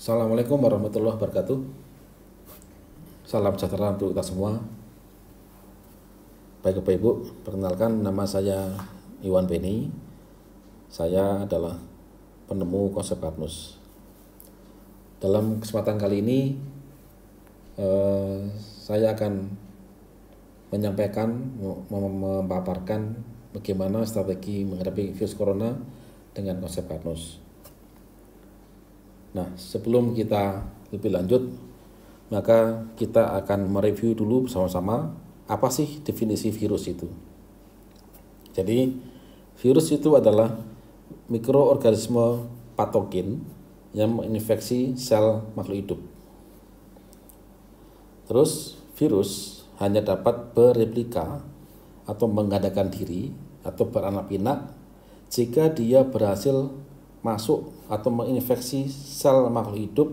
Assalamualaikum warahmatullahi wabarakatuh. Salam sejahtera untuk kita semua. Baik Bapak Ibu, perkenalkan nama saya Iwan Beni. Saya adalah penemu konsep Karnus. Dalam kesempatan kali ini saya akan menyampaikan, memaparkan bagaimana strategi menghadapi virus corona dengan konsep Karnus. Nah, sebelum kita lebih lanjut, maka kita akan mereview dulu bersama-sama apa sih definisi virus itu. Jadi, virus itu adalah mikroorganisme patogen yang menginfeksi sel makhluk hidup. Terus, virus hanya dapat bereplika atau menggandakan diri atau beranak pinak jika dia berhasil masuk atau menginfeksi sel makhluk hidup,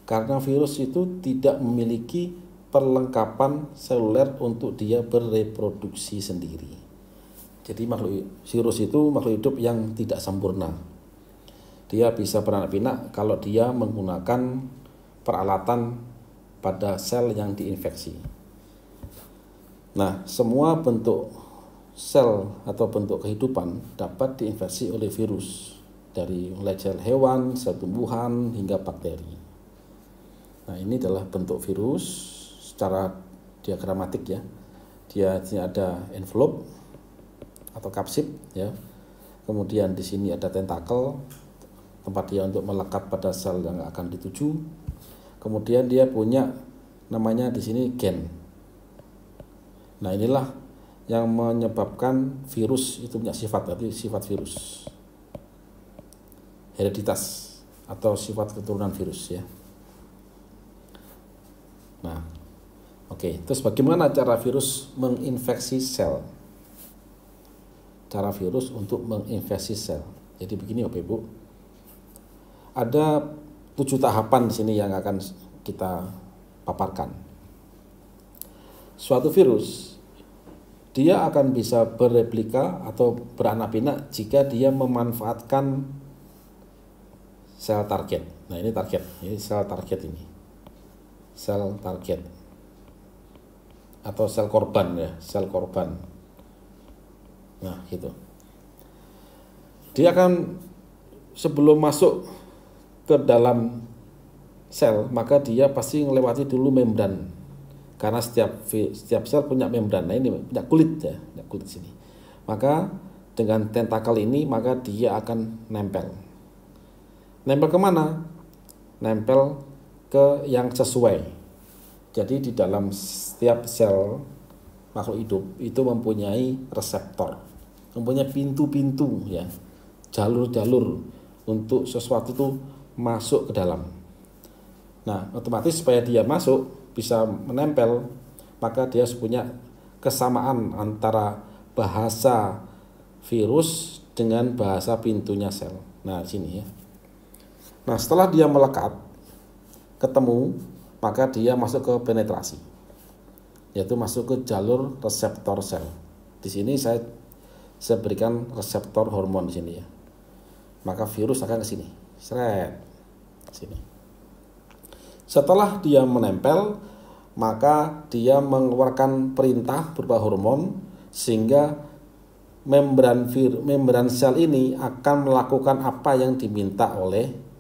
karena virus itu tidak memiliki perlengkapan seluler untuk dia bereproduksi sendiri. Jadi virus itu makhluk hidup yang tidak sempurna. Dia bisa beranak pinak kalau dia menggunakan peralatan pada sel yang diinfeksi. Nah, semua bentuk sel atau bentuk kehidupan dapat diinfeksi oleh virus, dari mulai sel hewan, sel tumbuhan, hingga bakteri. Nah, ini adalah bentuk virus secara diagramatik ya. Dia di sini ada envelope atau kapsid ya. Kemudian di sini ada tentakel, tempat dia untuk melekat pada sel yang akan dituju. Kemudian dia punya namanya di sini gen. Nah, inilah yang menyebabkan virus itu punya sifat, berarti sifat virus. Hereditas atau sifat keturunan virus ya. Nah, oke. Terus bagaimana cara virus menginfeksi sel? Cara virus untuk menginfeksi sel. Jadi begini Bapak Ibu. Ada 7 tahapan di sini yang akan kita paparkan. Suatu virus dia akan bisa bereplika atau beranak pinak jika dia memanfaatkan sel target. Nah, ini target, ini sel target ini. Sel target. Atau sel korban ya, sel korban. Nah, gitu. Dia akan sebelum masuk ke dalam sel, maka dia pasti melewati dulu membran. Karena setiap sel punya membran. Nah, ini punya kulit ya, punya kulit sini. Maka dengan tentakel ini maka dia akan nempel. Nempel kemana? Nempel ke yang sesuai. Jadi di dalam setiap sel makhluk hidup itu mempunyai reseptor, mempunyai pintu-pintu ya, jalur-jalur untuk sesuatu itu masuk ke dalam. Nah, otomatis supaya dia masuk bisa menempel, maka dia punya kesamaan antara bahasa virus dengan bahasa pintunya sel. Nah, sini ya. Nah, setelah dia melekat, ketemu, maka dia masuk ke penetrasi, yaitu masuk ke jalur reseptor sel. Di sini saya berikan reseptor hormon di sini ya. Maka virus akan ke sini, seret, sini. Setelah dia menempel, maka dia mengeluarkan perintah berupa hormon sehingga membran sel ini akan melakukan apa yang diminta oleh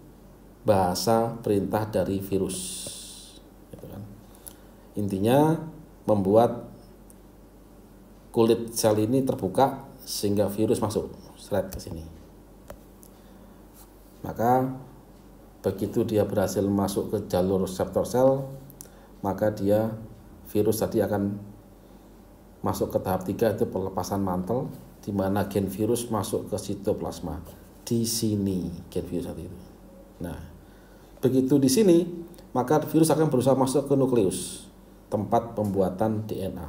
bahasa perintah dari virus, gitu kan. Intinya membuat kulit sel ini terbuka sehingga virus masuk seret ke sini. Maka begitu dia berhasil masuk ke jalur reseptor sel, maka virus tadi akan masuk ke tahap 3, itu pelepasan mantel, di mana gen virus masuk ke sitoplasma. Di sini gen virus tadi itu. Nah, begitu di sini, maka virus akan berusaha masuk ke nukleus, tempat pembuatan DNA.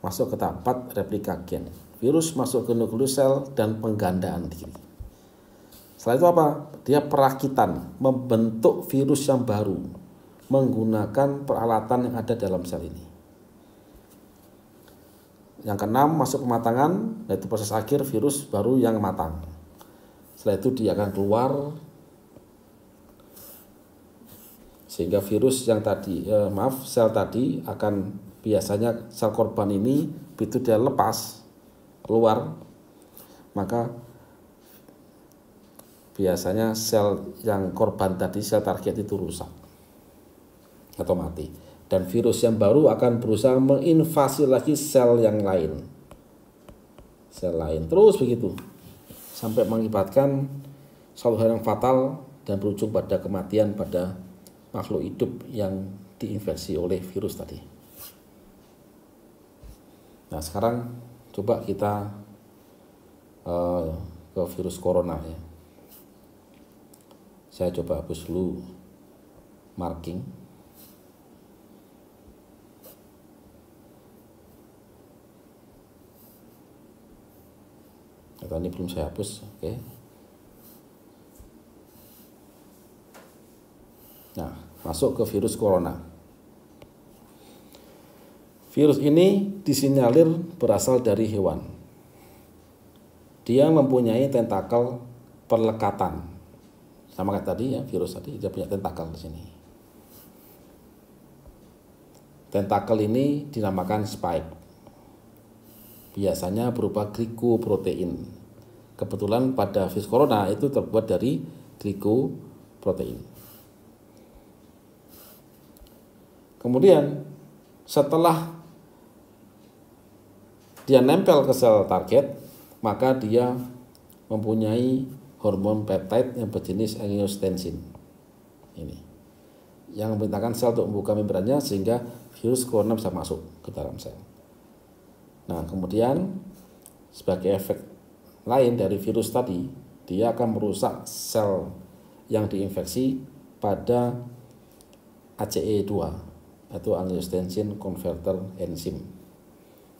Masuk ke tahap 4, replika gen. Virus masuk ke nukleus sel dan penggandaan diri. Setelah itu apa? Dia perakitan, membentuk virus yang baru menggunakan peralatan yang ada dalam sel ini. Yang keenam, masuk pematangan, yaitu proses akhir virus baru yang matang. Setelah itu dia akan keluar Sehingga virus yang tadi, sel tadi akan biasanya sel korban ini begitu dia lepas keluar, maka biasanya sel yang korban tadi, sel target itu rusak atau mati. Dan virus yang baru akan berusaha menginvasi lagi sel yang lain. Sel lain. Terus begitu. Sampai mengakibatkan suatu hal yang fatal dan berujung pada kematian pada makhluk hidup yang diinfeksi oleh virus tadi. Nah, sekarang coba kita ke virus corona ya. Saya coba hapus dulu marking. Nah, ini belum saya hapus, oke. Nah, masuk ke virus corona. Virus ini disinyalir berasal dari hewan. Dia mempunyai tentakel perlekatan. Sama kayak tadi ya, virus tadi dia punya tentakel di sini. Tentakel ini dinamakan spike. Biasanya berupa glikoprotein. Kebetulan pada virus corona itu terbuat dari glikoprotein. Kemudian setelah dia nempel ke sel target, maka dia mempunyai hormon peptide yang berjenis angiotensin. Ini yang memerintahkan sel untuk membuka membrannya sehingga virus corona bisa masuk ke dalam sel. Nah, kemudian sebagai efek lain dari virus tadi, dia akan merusak sel yang diinfeksi pada ACE2 atau angiotensin converter enzim,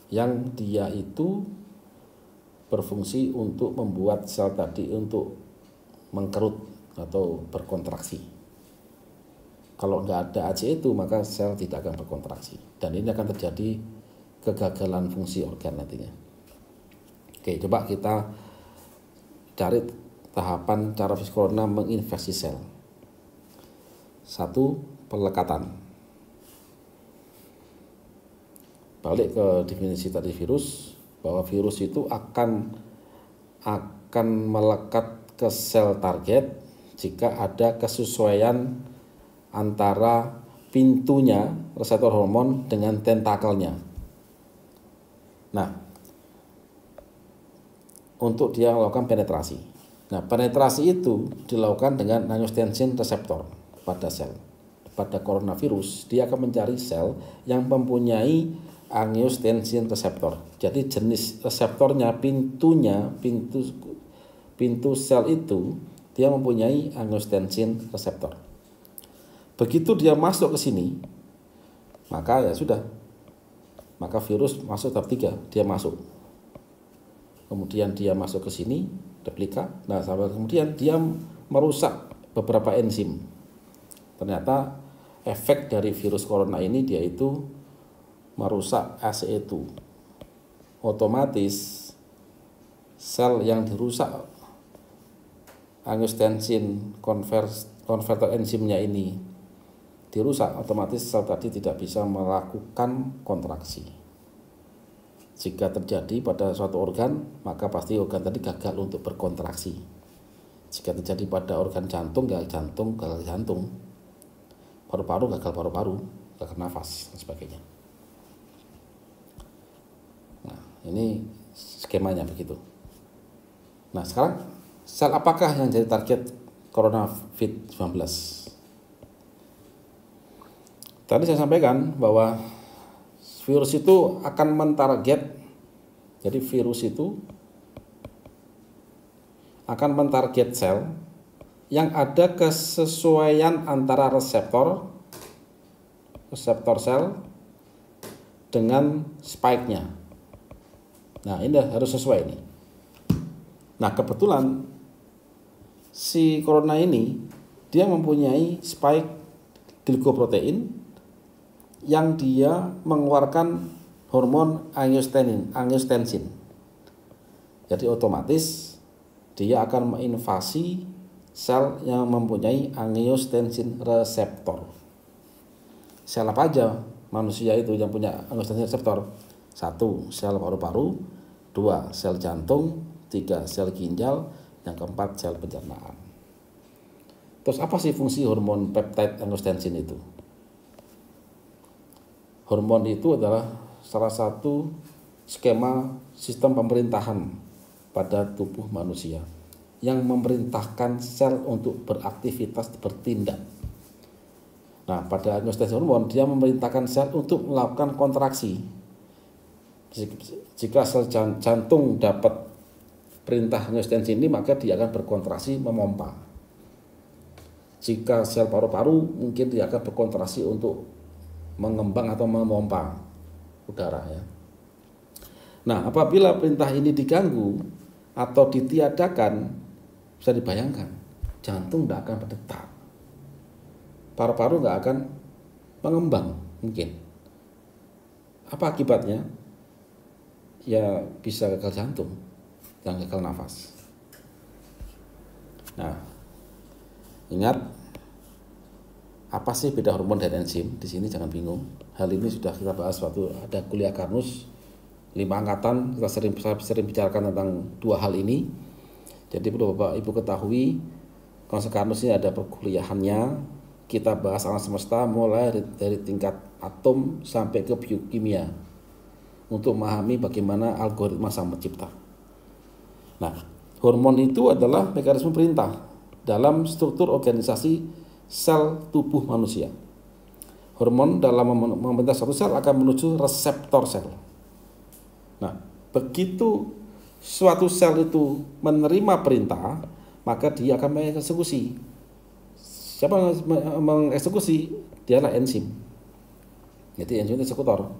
yang dia itu berfungsi untuk membuat sel tadi untuk mengkerut atau berkontraksi. Kalau nggak ada ACE itu, maka sel tidak akan berkontraksi, dan ini akan terjadi kegagalan fungsi organ nantinya. Oke, coba kita cari tahapan cara virus corona menginfeksi sel. 1. Pelekatan. Balik ke definisi tadi virus, bahwa virus itu akan melekat ke sel target jika ada kesesuaian antara pintunya reseptor hormon dengan tentakelnya. Nah, untuk dia melakukan penetrasi. Nah, penetrasi itu dilakukan dengan angiotensin reseptor pada sel. Pada coronavirus, dia akan mencari sel yang mempunyai angiotensin reseptor. Jadi jenis reseptornya, pintu sel itu dia mempunyai angiotensin reseptor. Begitu dia masuk ke sini, maka ya sudah. Maka virus masuk tahap 3, dia masuk. Kemudian dia masuk ke sini, replika. Nah, sampai kemudian dia merusak beberapa enzim. Ternyata efek dari virus corona ini dia itu merusak ACE2. Otomatis sel yang dirusak angiotensin converter enzimnya ini dirusak, otomatis sel tadi tidak bisa melakukan kontraksi. Jika terjadi pada suatu organ, maka pasti organ tadi gagal untuk berkontraksi. Jika terjadi pada organ jantung, gagal jantung, paru-paru gagal paru-paru, gagal nafas, dan sebagainya. Nah, ini skemanya begitu. Nah, sekarang sel apakah yang jadi target COVID-19? Tadi saya sampaikan bahwa virus itu akan mentarget, jadi virus itu akan mentarget sel yang ada kesesuaian antara reseptor sel dengan spike-nya. Nah, ini harus sesuai nih. Nah, kebetulan si corona ini dia mempunyai spike glikoprotein yang dia mengeluarkan hormon angiotensin. Jadi otomatis dia akan menginvasi sel yang mempunyai angiotensin reseptor. sel apa aja manusia itu yang punya angiotensin reseptor? 1. Sel paru-paru, 2. Sel jantung, 3. Sel ginjal, yang keempat sel pencernaan. Terus apa sih fungsi hormon peptide angiotensin itu? Hormon itu adalah salah satu skema sistem pemerintahan pada tubuh manusia yang memerintahkan sel untuk beraktivitas bertindak. Nah, pada angiotensin hormon dia memerintahkan sel untuk melakukan kontraksi. Jika sel jantung dapat perintah angiotensin ini, maka dia akan berkontraksi memompa. Jika sel paru-paru mungkin dia akan berkontraksi untuk mengembang atau memompa udara ya. Nah, apabila perintah ini diganggu atau ditiadakan, bisa dibayangkan jantung tidak akan berdetak, paru-paru nggak akan mengembang mungkin. Apa akibatnya? Ya bisa gagal jantung dan gagal nafas. Nah, ingat, apa sih beda hormon dan enzim? Di sini jangan bingung. Hal ini sudah kita bahas waktu ada kuliah Karnus 5 angkatan. Kita sering bicarakan tentang dua hal ini. Jadi perlu Bapak Ibu ketahui, konsep Karnus ini ada perkuliahannya. Kita bahas alam semesta mulai dari tingkat atom sampai ke biokimia untuk memahami bagaimana algoritma sang pencipta. Nah, hormon itu adalah mekanisme perintah dalam struktur organisasi sel tubuh manusia. Hormon dalam memerintah suatu sel akan menuju reseptor sel. Nah, begitu suatu sel itu menerima perintah, maka dia akan mengeksekusi. Siapa yang mengeksekusi? Dialah enzim. Jadi enzim itu eksekutor.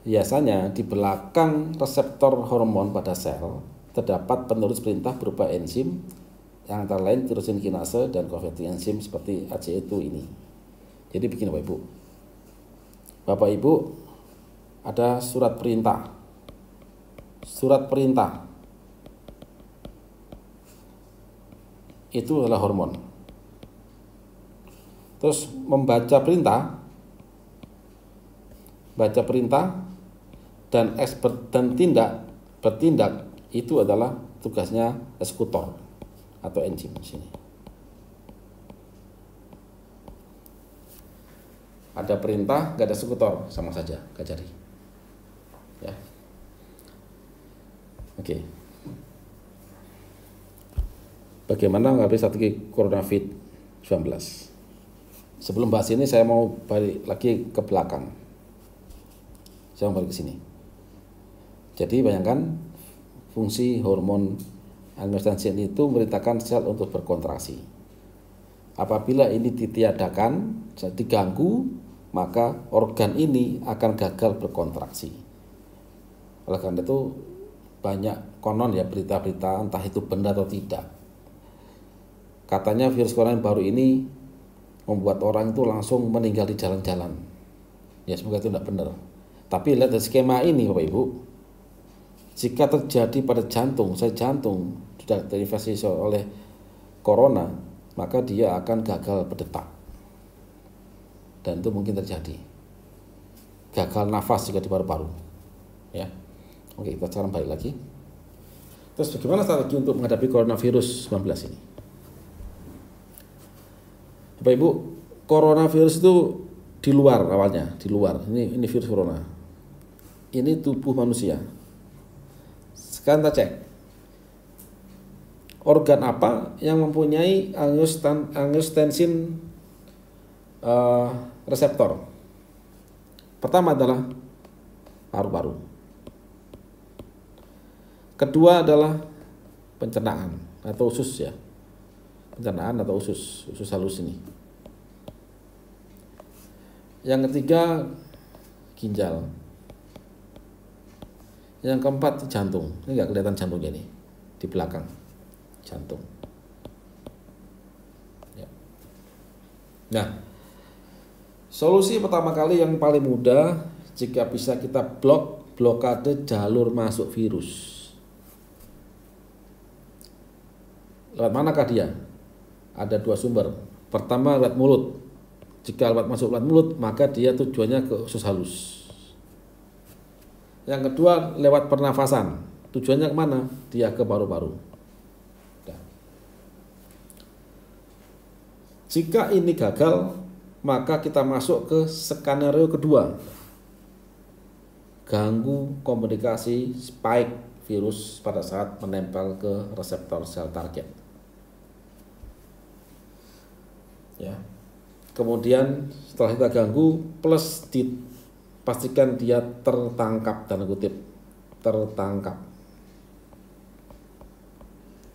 Biasanya di belakang reseptor hormon pada sel terdapat penerus perintah berupa enzim yang antara lain tirosin kinase dan converting enzim seperti ACE2 ini. Jadi begini Bapak Ibu. Bapak Ibu ada surat perintah. Surat perintah itu adalah hormon. Terus membaca perintah, baca perintah dan bertindak itu adalah tugasnya eksekutor atau enzim di sini. Ada perintah, nggak ada eksekutor, sama saja, nggak jadi. Ya. Oke. Bagaimana menghadapi strategi COVID-19? Sebelum bahas ini saya mau balik lagi ke belakang. Saya mau balik ke sini. Jadi bayangkan fungsi hormon angiotensin itu memerintahkan sel untuk berkontraksi. Apabila ini ditiadakan, diganggu, maka organ ini akan gagal berkontraksi. Oleh karena itu banyak konon ya berita-berita, entah itu benar atau tidak. Katanya virus corona yang baru ini membuat orang itu langsung meninggal di jalan-jalan. Ya semoga itu tidak benar. Tapi lihat dari skema ini Bapak Ibu, jika terjadi pada jantung, sel jantung sudah terinfeksi oleh corona, maka dia akan gagal berdetak. Dan itu mungkin terjadi. Gagal nafas juga di paru-paru. Ya. Oke, kita sekarang balik lagi. Terus bagaimana strategi untuk menghadapi coronavirus 19 ini? Bapak Ibu, coronavirus itu di luar awalnya, di luar. Ini virus corona. Ini tubuh manusia. Sekarang kita cek organ apa yang mempunyai angiotensin reseptor. Pertama adalah paru-paru. Kedua adalah pencernaan atau usus ya. Pencernaan atau usus halus ini. Yang ketiga ginjal. Yang keempat jantung. Ini nggak kelihatan jantungnya nih di belakang jantung. Ya. Nah, solusi pertama kali yang paling mudah jika bisa kita blokade jalur masuk virus. Lewat manakah dia? Ada dua sumber. Pertama lewat mulut. Jika masuk lewat mulut, maka dia tujuannya ke usus halus. Yang kedua lewat pernafasan, tujuannya kemana? Dia ke paru-paru. Nah. Jika ini gagal, maka kita masuk ke skenario kedua. Ganggu komunikasi spike virus pada saat menempel ke reseptor sel target. Ya. Kemudian setelah kita ganggu plus dipastikan dia tertangkap, tanda kutip tertangkap,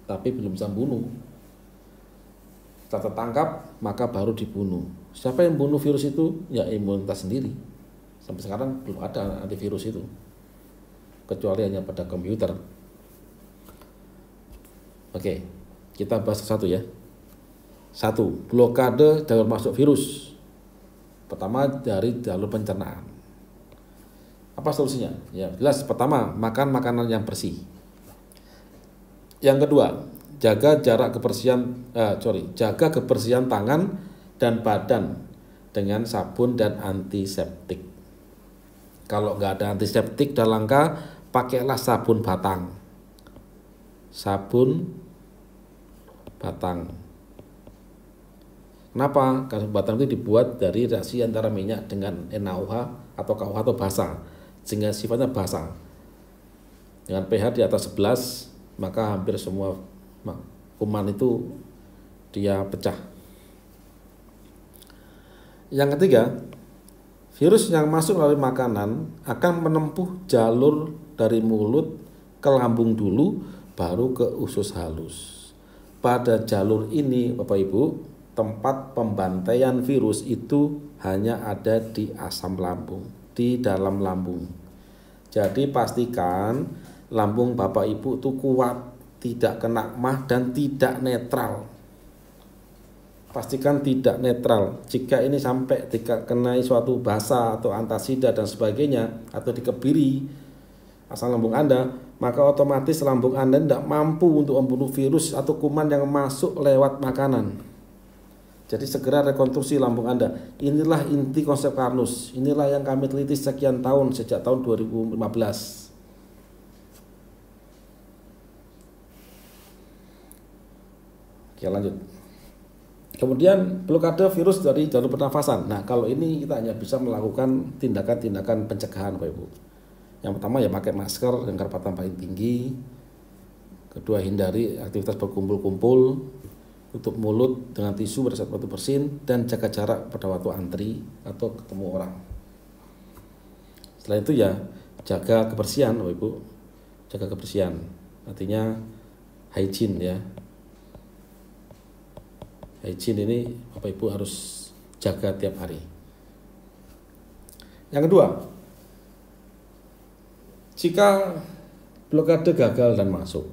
tapi belum bisa bunuh. Setelah tertangkap maka baru dibunuh. Siapa yang bunuh virus itu? Ya imunitas sendiri. Sampai sekarang belum ada antivirus itu, kecuali hanya pada komputer. Oke, kita bahas satu ya. 1. Blokade jalur masuk virus. Pertama dari jalur pencernaan. Apa solusinya? Ya jelas, pertama makan makanan yang bersih. Yang kedua, jaga kebersihan tangan dan badan dengan sabun dan antiseptik. Kalau nggak ada antiseptik dan langka, pakailah sabun batang. Sabun batang. Kenapa? Karena batang itu dibuat dari reaksi antara minyak dengan NaOH atau KOH atau basa, sehingga sifatnya basa. Dengan pH di atas 11, maka hampir semua kuman itu dia pecah. Yang ketiga, virus yang masuk melalui makanan akan menempuh jalur dari mulut ke lambung dulu, baru ke usus halus. Pada jalur ini, Bapak Ibu, tempat pembantaian virus itu hanya ada di asam lambung, di dalam lambung. Jadi pastikan lambung Bapak Ibu itu kuat, tidak kena mah dan tidak netral. Pastikan tidak netral. Jika ini sampai dikenai suatu basa atau antasida dan sebagainya, atau dikebiri asam lambung Anda, maka otomatis lambung Anda tidak mampu untuk membunuh virus atau kuman yang masuk lewat makanan. Jadi segera rekonstruksi lambung Anda. Inilah inti konsep Karnus. Inilah yang kami teliti sekian tahun, sejak tahun 2015. Oke, lanjut. Kemudian blokade virus dari jalur pernafasan. Nah, kalau ini kita hanya bisa melakukan tindakan-tindakan pencegahan, Bapak Ibu. Yang pertama ya pakai masker dengan kerapatan paling tinggi. Kedua, hindari aktivitas berkumpul-kumpul. Tutup mulut dengan tisu pada saat waktu bersin, dan jaga jarak pada waktu antri atau ketemu orang. Setelah itu ya jaga kebersihan, Bapak Ibu. Jaga kebersihan. Artinya hygiene ya. Hygiene ini Bapak Ibu harus jaga tiap hari. Yang kedua, jika blokade gagal dan masuk,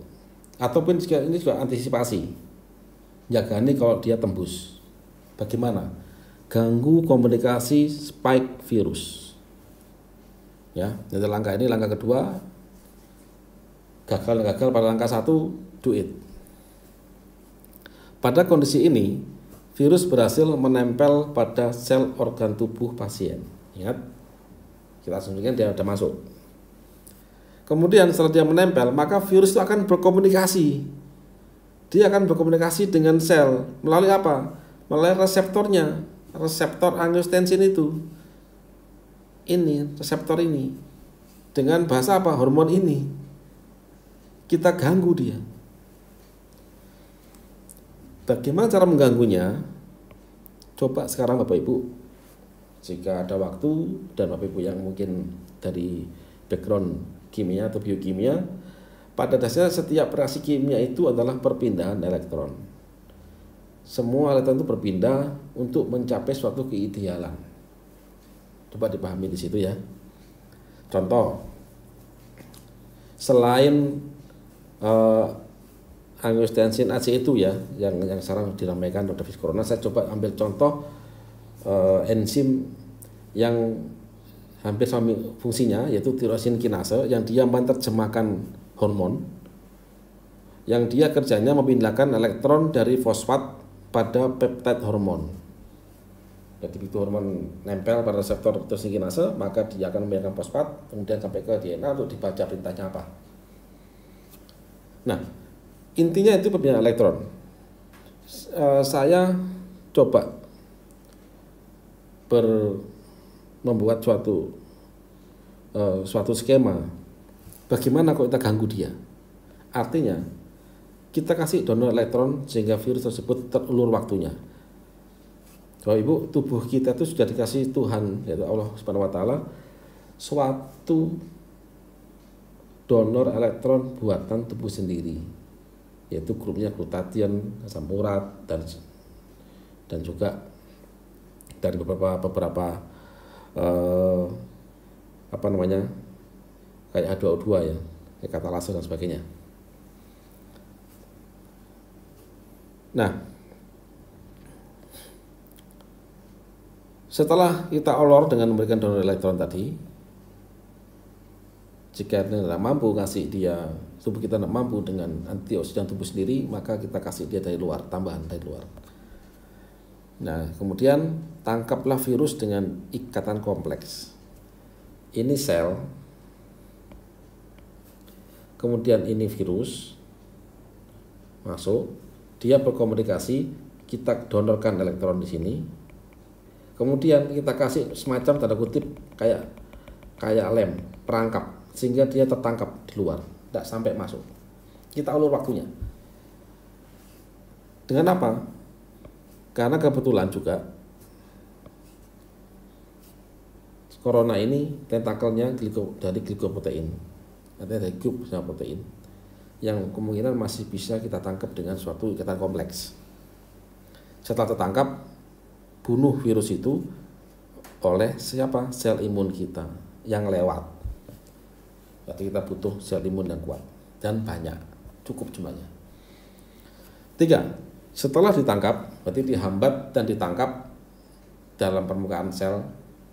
ataupun jika ini juga antisipasi, jaga ini kalau dia tembus, bagaimana? Ganggu komunikasi spike virus. Ya, jadi langkah ini langkah kedua. Gagal pada langkah 1, do it. Pada kondisi ini, virus berhasil menempel pada sel organ tubuh pasien. Ingat, kita asumsikan dia sudah masuk. Kemudian setelah dia menempel, maka virus itu akan berkomunikasi. Dia akan berkomunikasi dengan sel melalui apa? Melalui reseptornya, reseptor angiotensin itu. Ini, reseptor ini. Dengan bahasa apa? Hormon ini. Kita ganggu dia. Bagaimana cara mengganggunya? Coba sekarang Bapak Ibu, jika ada waktu dan Bapak Ibu yang mungkin dari background kimia atau biokimia, pada dasarnya setiap reaksi kimia itu adalah perpindahan elektron. Semua elektron itu berpindah untuk mencapai suatu keidealan. Coba dipahami di situ ya. Contoh, selain angiotensin AC itu ya, yang sekarang diramaikan pada virus corona, saya coba ambil contoh enzim yang hampir sama fungsinya, yaitu tirosin kinase, yang dia menerjemahkan hormon, yang dia kerjanya memindahkan elektron dari fosfat pada peptide hormon. Jadi begitu hormon nempel pada reseptor tirosikinase, maka dia akan membiarkan fosfat, kemudian sampai ke DNA untuk dibaca perintahnya apa. Nah, intinya itu perpindahan elektron. Saya coba membuat suatu skema bagaimana kalau kita ganggu dia. Artinya kita kasih donor elektron sehingga virus tersebut terulur waktunya. Bapak Ibu, tubuh kita itu sudah dikasih Tuhan, yaitu Allah Subhanahu wa taala, suatu donor elektron buatan tubuh sendiri, yaitu grupnya glutathione, asam urat, dan juga dari beberapa kayak H2O2 ya, kayak katalase dan sebagainya. Nah, setelah kita olor dengan memberikan donor elektron tadi, jika tidak mampu kasih dia, tubuh kita tidak mampu dengan antioksidan tubuh sendiri, maka kita kasih dia dari luar, tambahan dari luar. Nah, kemudian tangkaplah virus dengan ikatan kompleks. Ini sel, kemudian ini virus masuk, dia berkomunikasi, kita donorkan elektron di sini, kemudian kita kasih semacam tanda kutip kayak lem, perangkap, sehingga dia tertangkap di luar, tidak sampai masuk. Kita ulur waktunya. Dengan apa? Karena kebetulan juga corona ini tentakelnya dari glikoprotein, artinya dari grup protein, yang kemungkinan masih bisa kita tangkap dengan suatu ikatan kompleks. Setelah tertangkap, bunuh virus itu oleh siapa? Sel imun kita yang lewat. Berarti kita butuh sel imun yang kuat dan banyak, cukup jumlahnya. 3. Setelah ditangkap, berarti dihambat dan ditangkap dalam permukaan sel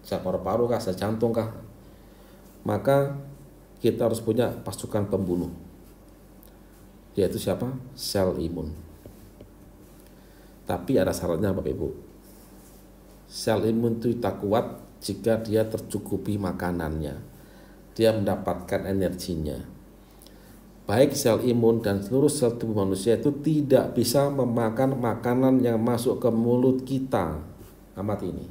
paru-paru kah, sel jantung kah, maka kita harus punya pasukan pembunuh, yaitu siapa? Sel imun. Tapi ada syaratnya Bapak Ibu. Sel imun itu tak kuat jika dia tercukupi makanannya, dia mendapatkan energinya. Baik sel imun dan seluruh sel tubuh manusia itu tidak bisa memakan makanan yang masuk ke mulut kita. Amati ini.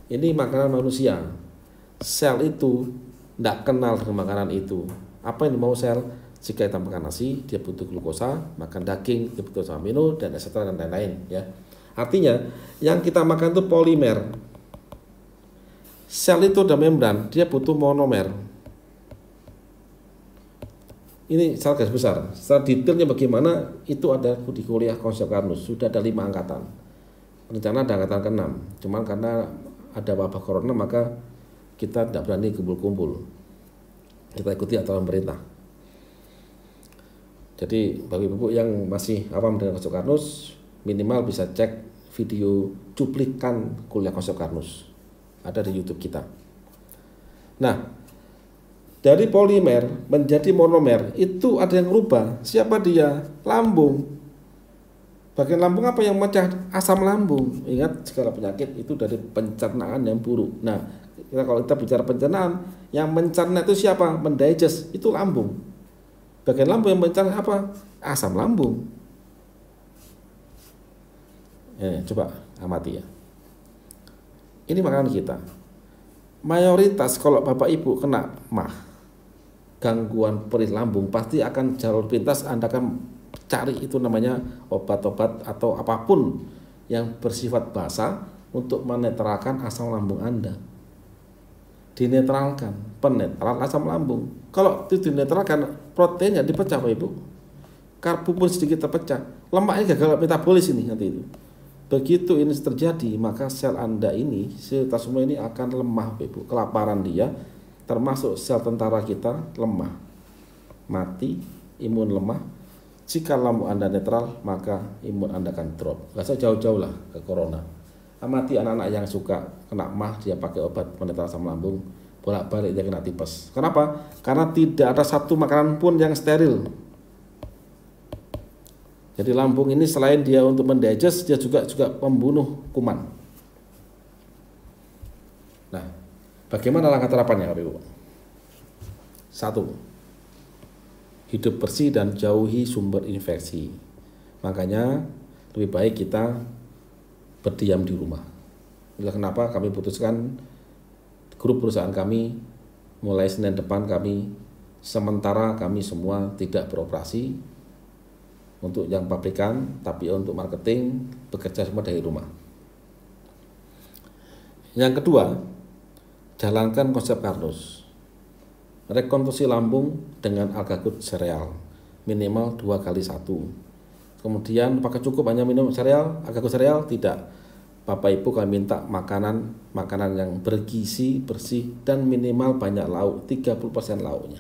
Ini makanan manusia. Sel itu tidak kenal dengan makanan itu. Apa yang mau sel? Jika kita makan nasi, dia butuh glukosa, makan daging, dia butuh asam amino, dan etc. dan lain-lain. Ya. Artinya, yang kita makan itu polimer. Sel itu ada membran, dia butuh monomer. Ini secara garis besar. Secara detailnya bagaimana, itu ada di kuliah konsep Karnus. Sudah ada 5 angkatan. Rencana ada angkatan ke-6. Cuman karena ada wabah corona, maka kita tidak berani kumpul-kumpul. Kita ikuti aturan pemerintah. Jadi bagi ibu yang masih awam dengan konsep Karnus, minimal bisa cek video cuplikan kuliah konsep Karnus. Ada di YouTube kita. Nah, dari polimer menjadi monomer itu ada yang berubah. Siapa dia? Lambung. Bagian lambung apa yang memecah? Asam lambung. Ingat, segala penyakit itu dari pencernaan yang buruk. Nah, kalau kita bicara pencernaan, yang mencerna itu siapa? Mendigest, itu lambung. Bagian lambung yang mencerna apa? Asam lambung. Coba amati ya. Ini makanan kita. Mayoritas kalau Bapak Ibu kena gangguan perih lambung, pasti akan jalur pintas Anda akan cari itu namanya obat-obat atau apapun yang bersifat basa untuk menetralkan asam lambung Anda. Dinetralkan, penetral asam lambung. Kalau itu dinetralkan, proteinnya dipecah Bapak Ibu. Karbo pun sedikit terpecah. Lemaknya gagal metabolis ini nanti itu. Begitu ini terjadi, maka sel Anda ini, sel kita semua ini akan lemah Bapak Ibu. Kelaparan dia, termasuk sel tentara kita lemah, mati, imun lemah. Jika lambung Anda netral, maka imun Anda akan drop. Gak usah jauh-jauh lah ke corona. Amati anak-anak yang suka kena dia pakai obat penetral asam lambung, bolak-balik dia kena tipes. Kenapa? Karena tidak ada satu makanan pun yang steril. Jadi lambung ini selain dia untuk mendigest, dia juga membunuh kuman. Nah, bagaimana langkah terapannya Bapak Ibu? 1. Hidup bersih dan jauhi sumber infeksi. Makanya lebih baik kita berdiam di rumah. Itulah kenapa kami putuskan grup perusahaan kami mulai Senin depan sementara kami semua tidak beroperasi untuk yang pabrikan, tapi untuk marketing bekerja semua dari rumah. Yang kedua, jalankan konsep Carnus. Rekonstruksi lambung dengan Algagut sereal minimal 2x1. Kemudian apakah cukup hanya minum Algagut sereal? Tidak. Bapak Ibu kami minta makanan yang bergizi, bersih, dan minimal banyak lauk, 30% lauknya.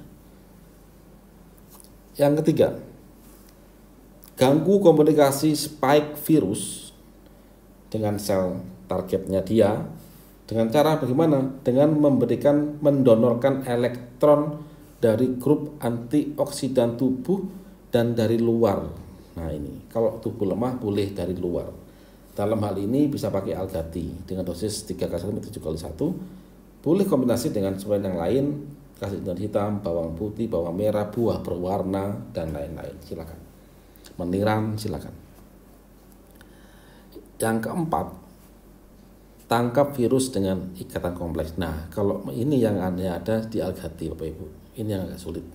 Yang ketiga, ganggu komunikasi spike virus dengan sel targetnya dia. Dengan cara bagaimana? Dengan mendonorkan elektron dari grup antioksidan tubuh dan dari luar. Nah ini, kalau tubuh lemah boleh dari luar. Dalam hal ini bisa pakai Algati dengan dosis 3x1 7x1. Boleh kombinasi dengan suplemen yang lain, kasih daun hitam, bawang putih, bawang merah, buah berwarna, dan lain-lain. Silakan. Meniram silakan. Yang keempat, tangkap virus dengan ikatan kompleks. Nah, kalau ini yang hanya ada di Algati Bapak Ibu, ini yang agak sulit.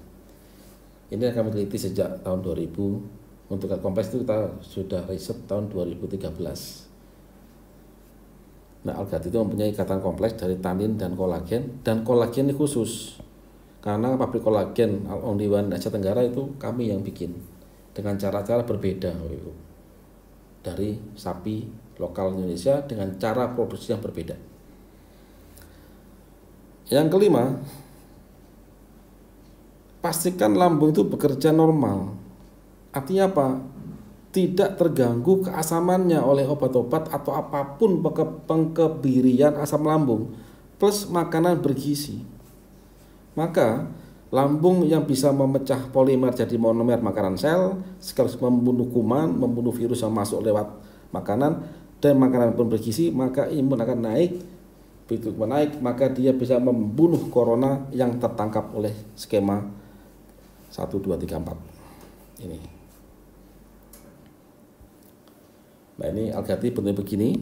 Ini yang kami teliti sejak tahun 2000. Untuk ikatan kompleks itu kita sudah riset tahun 2013. Nah, Algati itu mempunyai ikatan kompleks dari tanin dan kolagen ini khusus. Karena pabrik kolagen only one Asia Tenggara itu kami yang bikin dengan cara-cara berbeda Bapak Ibu. Dari sapi lokal Indonesia dengan cara produksi yang berbeda. Yang kelima, pastikan lambung itu bekerja normal. Artinya apa? Tidak terganggu keasamannya oleh obat-obat atau apapun pengkebirian asam lambung plus makanan bergizi. Maka lambung yang bisa memecah polimer jadi monomer makanan sel sekaligus membunuh kuman, membunuh virus yang masuk lewat makanan dan makanan pun bergizi, maka imun akan naik. Begitu naik, maka dia bisa membunuh corona yang tertangkap oleh skema 1, 2, 3, 4 ini. Nah ini Algati bentuknya begini.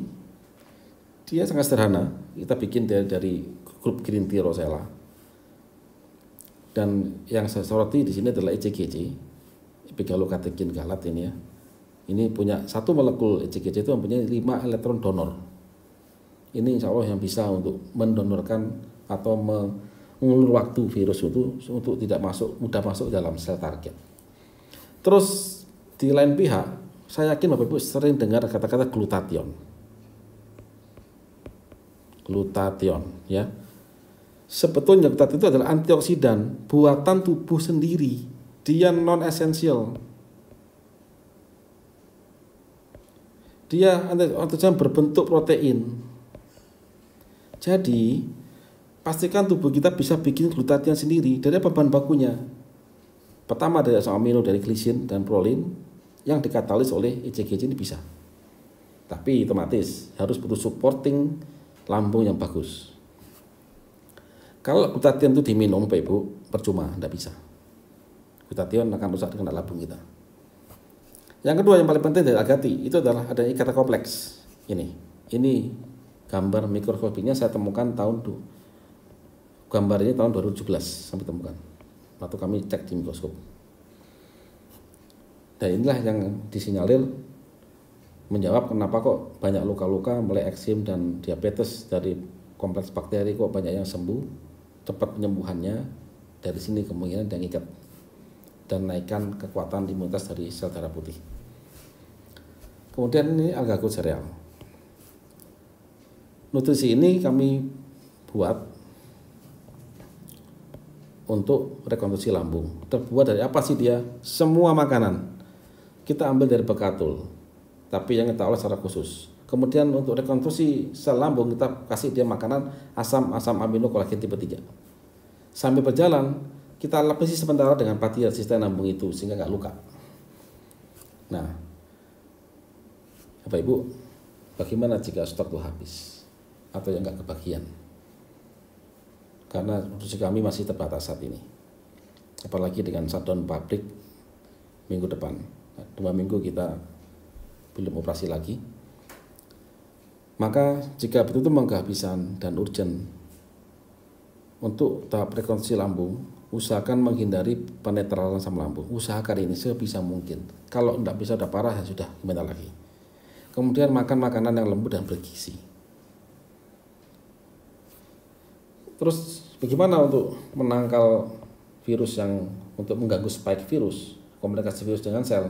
Dia sangat sederhana. Kita bikin dari grup Green Tea Rosella. Dan yang saya soroti di sini adalah ECGC, epigalokatekin galat ini ya. Ini punya satu molekul ECGC itu mempunyai 5 elektron donor. Ini insya Allah yang bisa untuk mendonorkan atau mengulur waktu virus itu untuk tidak mudah masuk dalam sel target. Terus di lain pihak, saya yakin Bapak Ibu sering dengar kata-kata glutathione. Glutathione ya. Sebetulnya glutathione itu adalah antioksidan buatan tubuh sendiri. Dia non esensial. Dia antioksidan berbentuk protein. Jadi pastikan tubuh kita bisa bikin glutathione sendiri. Dari apa bahan bakunya? Pertama dari asam amino dari glisin dan prolin yang dikatalis oleh ECGC ini bisa. Tapi otomatis harus butuh supporting lambung yang bagus. Kalau glutathione itu diminum Bapak Ibu percuma, tidak bisa. Glutathione akan rusak dengan lambung kita. Yang kedua yang paling penting dari Algati itu adalah ada ikatan kompleks. Ini gambar mikroskopiknya saya temukan gambar ini tahun 2017 sampai temukan. Waktu kami cek di mikroskop. Dan inilah yang disinyalir menjawab kenapa kok banyak luka-luka mulai eksim dan diabetes dari kompleks bakteri kok banyak yang sembuh, cepat penyembuhannya. Dari sini kemungkinan yang ikat dan naikkan kekuatan imunitas dari sel darah putih. Kemudian ini Algagut sereal. Nutrisi ini kami buat untuk rekonstruksi lambung. Terbuat dari apa sih dia? Semua makanan. Kita ambil dari bekatul, tapi yang kita olah secara khusus. Kemudian untuk rekonstruksi sel lambung kita kasih dia makanan asam amino kolagen tipe 3. Sambil berjalan kita lapisi sementara dengan pati resisten lambung itu sehingga nggak luka. Nah, Bapak Ibu, bagaimana jika stok itu habis atau yang nggak kebagian? karena produksi kami masih terbatas saat ini, apalagi dengan shutdown pabrik minggu depan. 2 minggu kita belum operasi lagi. Maka jika betul-betul kehabisan dan urgent untuk tahap rekonstruksi lambung, usahakan menghindari penetralan asam lambung. Usahakan ini sebisa mungkin. Kalau tidak bisa udah parah ya sudah, gimana lagi. Kemudian makan makanan yang lembut dan bergizi. Terus bagaimana untuk menangkal virus yang untuk mengganggu spike virus, komunikasi virus dengan sel?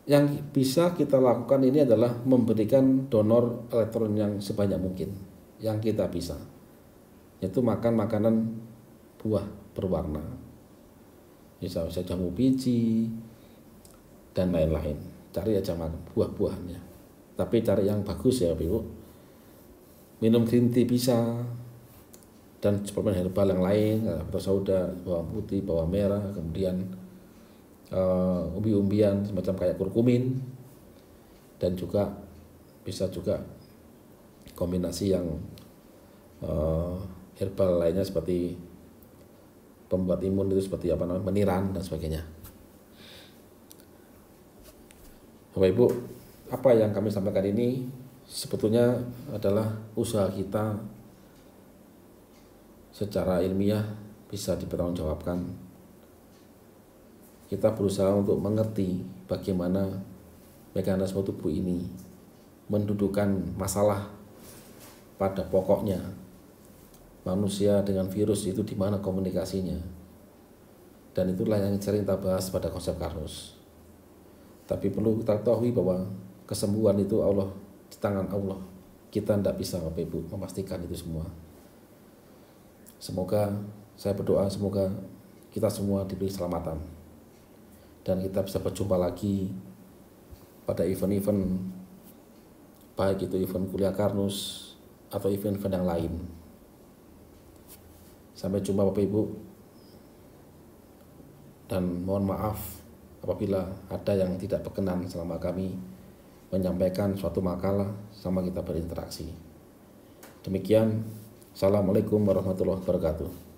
Yang bisa kita lakukan ini adalah memberikan donor elektron yang sebanyak mungkin yang kita bisa, yaitu makan makanan buah berwarna, misalnya jamu biji dan lain-lain. Cari aja makan buah-buahannya, tapi cari yang bagus ya Ibu. Minum green tea bisa, dan suplemen herbal yang lain, atau soda, bawang putih, bawang merah, kemudian umbi-umbian semacam kayak kurkumin, dan juga bisa juga kombinasi yang herbal lainnya seperti pembuat imun itu seperti apa namanya, meniran dan sebagainya. Bapak Ibu, apa yang kami sampaikan ini sebetulnya adalah usaha kita secara ilmiah bisa dipertanggungjawabkan. Kita berusaha untuk mengerti bagaimana mekanisme tubuh ini mendudukkan masalah pada pokoknya. Manusia dengan virus itu di mana komunikasinya. Dan itulah yang sering kita bahas pada konsep Karnus. Tapi perlu kita ketahui bahwa kesembuhan itu Allah, di tangan Allah. Kita tidak bisa Bapak Ibu memastikan itu semua. Semoga, saya berdoa semoga kita semua diberi keselamatan. Dan kita bisa berjumpa lagi pada event-event, baik itu event kuliah Karnus atau event-event yang lain. Sampai jumpa Bapak Ibu, dan mohon maaf apabila ada yang tidak berkenan selama kami menyampaikan suatu makalah sama kita berinteraksi. Demikian, Assalamualaikum warahmatullahi wabarakatuh.